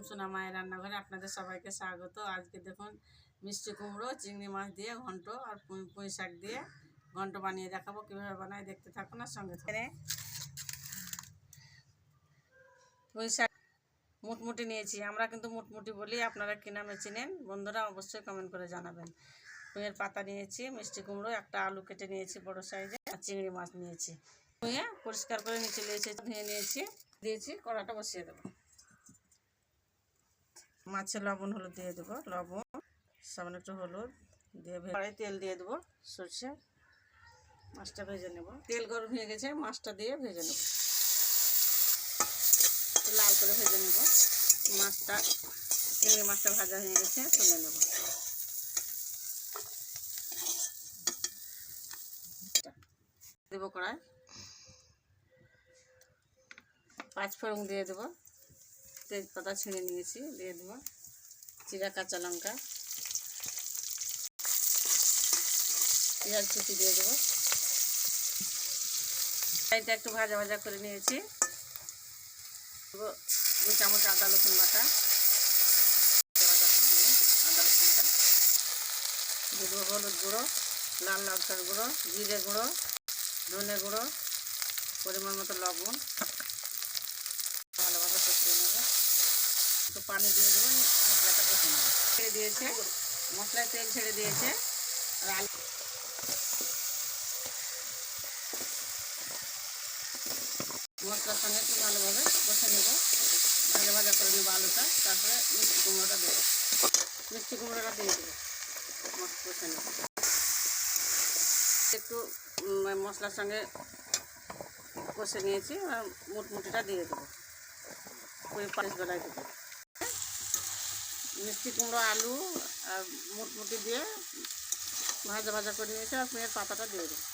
সোনা মায়ের রান্নাঘরে আপনাদের সবাইকে স্বাগত। আজকে দেখুন মিষ্টি কুমড়ো চিংড়ি মাছ দিয়ে ঘন্ট আর পুঁই শাক দিয়ে ঘন্ট বানিয়ে দেখাবো। কীভাবে বানাই দেখতে থাকুন আর সঙ্গে পুঁই শাক মুটমুটি নিয়েছি, আমরা কিন্তু মুটমুটি বলি, আপনারা কী নামে চিনেন বন্ধুরা অবশ্যই কমেন্ট করে জানাবেন। পুঁইয়ের পাতা নিয়েছি, মিষ্টি কুমড়ো, একটা আলু কেটে নিয়েছি বড় সাইজে, আর চিংড়ি মাছ নিয়েছি। ধুয়ে পরিষ্কার করে নিচে নিয়েছি, ধুয়ে নিয়েছি, দিয়েছি। কড়াটা বসিয়ে দেবো। মাছের লবণ হলুদ দিয়ে দেবো, লবণ সামান্য একটু হলুদ দিয়ে কড়াই তেল দিয়ে দেবো, সরষে মাছটা ভেজে নেব। তেল গরম হয়ে গেছে, মাছটা দিয়ে ভেজে নেব, লাল করে ভেজে নেব। মাছটা চিংড়ি মাছটা ভাজা হয়ে গেছে, তুলে নেব। দেবো কড়াই, পাঁচফোড়ন দিয়ে দেবো, তেজপাতা ছিঁড়ে নিয়েছি দিয়ে দেবো, জিরা কাঁচা লঙ্কা, পেঁয়াজ কুচি দিয়ে দেবো। এটা একটু ভাজা ভাজা করে নিয়েছি। দেবো 2 চামচ আদা রসুন বাটা, আদা রসুনটা দিয়ে দেবো। হলুদ গুঁড়ো, লাল লঙ্কার গুঁড়ো, জিরে গুঁড়ো, ধনে গুঁড়ো, পরিমাণ মতো লবণ, ভালোভাবে কষিয়ে নেবো। একটু পানি দিয়ে দেবো, মশলাটা কষে নেবো। ছেড়ে দিয়েছে, মশলায় তেল ছেড়ে দিয়েছে। আর আলু মশলার সঙ্গে একটু ভালোভাবে কষে নেব, ভাজা ভাজা করে নেবো আলুটা। তারপরে মিষ্টি কুমড়োটা দেবো, মিষ্টি কুমড়োটা দিয়ে দেবো, কষে নেব। একটু মশলার সঙ্গে কষে নিয়েছি, আর মুটমুটিটা দিয়ে দেবো। ওই 5 বেলায় দেবো। মিষ্টি কুমড়ো, আলু আর মুটমুটি দিয়ে ভাজা ভাজা করে নিয়েছি, আর পুঁইয়ের পাতাটা দিয়ে দেবো।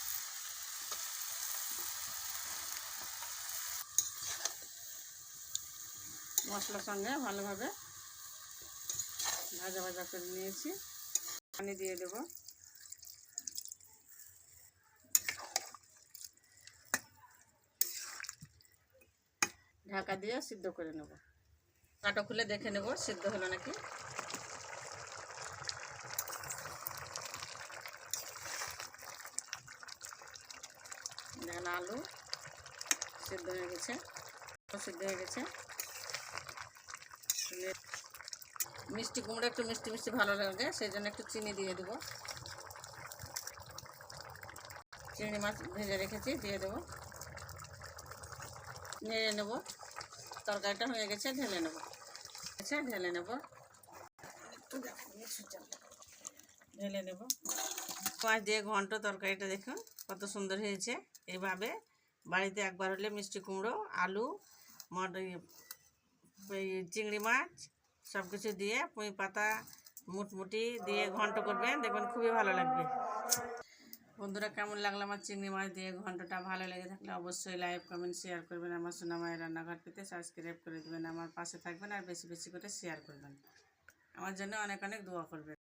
মশলার সঙ্গে ভালোভাবে ভাজা ভাজা করে নিয়েছি, পানি দিয়ে দেবো। ঢাকা দিয়ে সিদ্ধ করে নেব। কাটা খুলে দেখে নেব সিদ্ধ হলো নাকি। দেখেন আলু সিদ্ধ হয়ে গেছে, সিদ্ধ হয়ে গেছে। মিষ্টি কুমড়ো একটু মিষ্টি মিষ্টি ভালো লাগে, সেই জন্য একটু চিনি দিয়ে দেবো। চিংড়ি মাছ ভেজে রেখেছি দিয়ে দেবো, নেড়ে নেব। তরকারিটা হয়ে গেছে, ঢেলে নেব। ঢেলে নেব, ঢেলে নেব। মাছ দিয়ে ঘন্ট তরকারিটা দেখুন কত সুন্দর হয়েছে। এইভাবে বাড়িতে একবার হলে মিষ্টি কুমড়ো, আলু, চিংড়ি মাছ সব কিছু দিয়ে পুঁই পাতা মুটমুটি দিয়ে ঘন্ট করবেন, দেখবেন খুবই ভালো লাগবে। বন্ধুরা কেমন লাগলো আমার চিংড়ি মাছ দিয়ে ঘন্টটা? ভালো লেগে থাকলে অবশ্যই লাইক কমেন্ট শেয়ার করবেন। আমার সোনা মায়ের রান্নাঘর পেতে সাবস্ক্রাইব করে দেবেন, আমার পাশে থাকবেন, আর বেশি বেশি করে শেয়ার করবেন। আমার জন্য অনেক অনেক দোয়া করবেন।